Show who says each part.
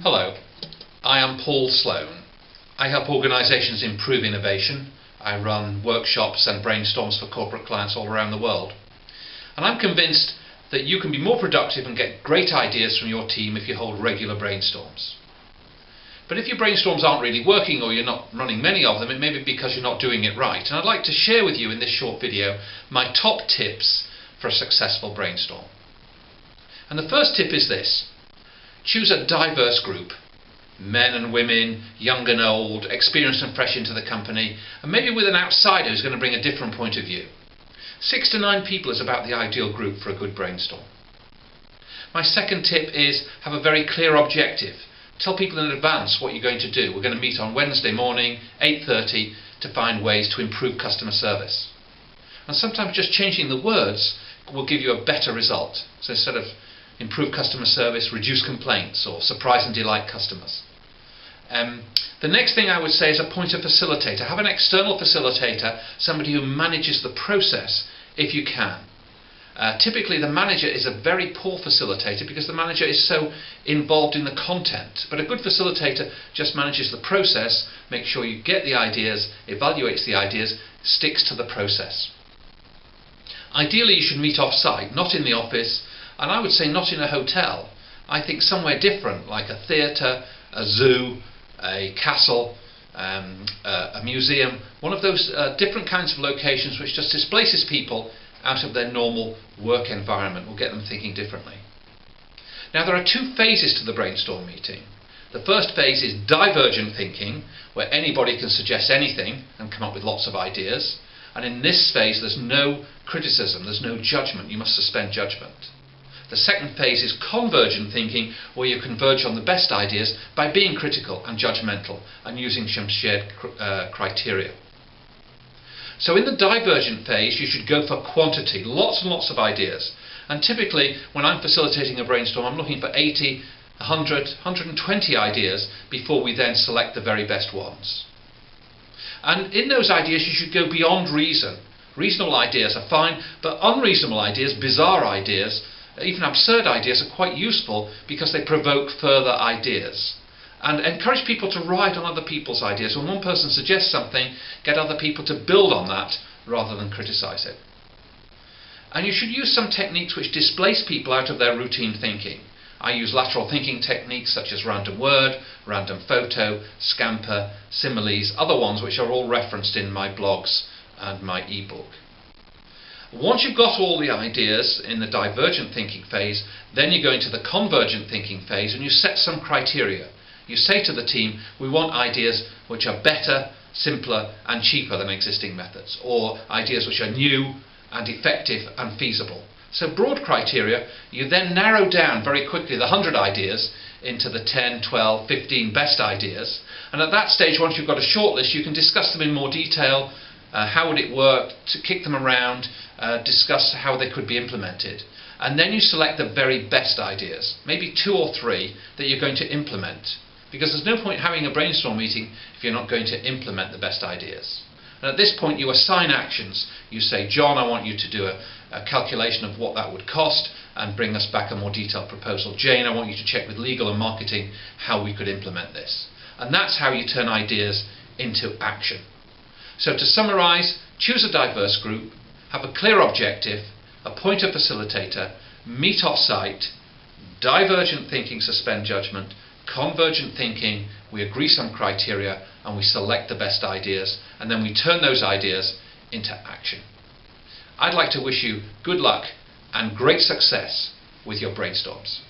Speaker 1: Hello, I am Paul Sloane. I help organisations improve innovation. I run workshops and brainstorms for corporate clients all around the world. And I'm convinced that you can be more productive and get great ideas from your team if you hold regular brainstorms. But if your brainstorms aren't really working or you're not running many of them, it may be because you're not doing it right. And I'd like to share with you in this short video my top tips for a successful brainstorm. And the first tip is this: choose a diverse group, men and women, young and old, experienced and fresh into the company, and maybe with an outsider who's going to bring a different point of view. 6 to 9 people is about the ideal group for a good brainstorm. My second tip is have a very clear objective. Tell people in advance what you're going to do. We're going to meet on Wednesday morning, 8:30, to find ways to improve customer service. And sometimes just changing the words will give you a better result. So instead of improve customer service, reduce complaints, or surprise and delight customers. The next thing I would say is appoint a facilitator. Have an external facilitator, somebody who manages the process if you can. Typically the manager is a very poor facilitator because the manager is so involved in the content. But a good facilitator just manages the process, makes sure you get the ideas, evaluates the ideas, sticks to the process. Ideally you should meet off-site, not in the office, and I would say not in a hotel. I think somewhere different, like a theatre, a zoo, a castle, a museum, one of those different kinds of locations which just displaces people out of their normal work environment, will get them thinking differently. Now there are 2 phases to the brainstorm meeting. The first phase is divergent thinking, where anybody can suggest anything and come up with lots of ideas. And in this phase there's no criticism, there's no judgment, you must suspend judgment. The second phase is convergent thinking, where you converge on the best ideas by being critical and judgmental and using some shared criteria. So in the divergent phase you should go for quantity, lots and lots of ideas. And typically when I'm facilitating a brainstorm I'm looking for 80, 100, 120 ideas before we then select the very best ones. And in those ideas you should go beyond reason. Reasonable ideas are fine, but unreasonable ideas, bizarre ideas, even absurd ideas are quite useful because they provoke further ideas. And encourage people to ride on other people's ideas. When one person suggests something, get other people to build on that rather than criticise it. And you should use some techniques which displace people out of their routine thinking. I use lateral thinking techniques such as random word, random photo, scamper, similes, other ones which are all referenced in my blogs and my ebook. Once you've got all the ideas in the divergent thinking phase, then you go into the convergent thinking phase and you set some criteria. You say to the team, we want ideas which are better, simpler and cheaper than existing methods, or ideas which are new and effective and feasible. So broad criteria, you then narrow down very quickly the 100 ideas into the 10, 12, 15 best ideas, and at that stage, once you've got a short list, you can discuss them in more detail. How would it work, to kick them around, discuss how they could be implemented. And then you select the very best ideas, maybe 2 or 3 that you're going to implement. Because there's no point having a brainstorm meeting if you're not going to implement the best ideas. And at this point you assign actions. You say, John, I want you to do a calculation of what that would cost and bring us back a more detailed proposal. Jane, I want you to check with legal and marketing how we could implement this. And that's how you turn ideas into action. So to summarise, choose a diverse group, have a clear objective, appoint a facilitator, meet off-site, divergent thinking, suspend judgment, convergent thinking, we agree some criteria and we select the best ideas, and then we turn those ideas into action. I'd like to wish you good luck and great success with your brainstorms.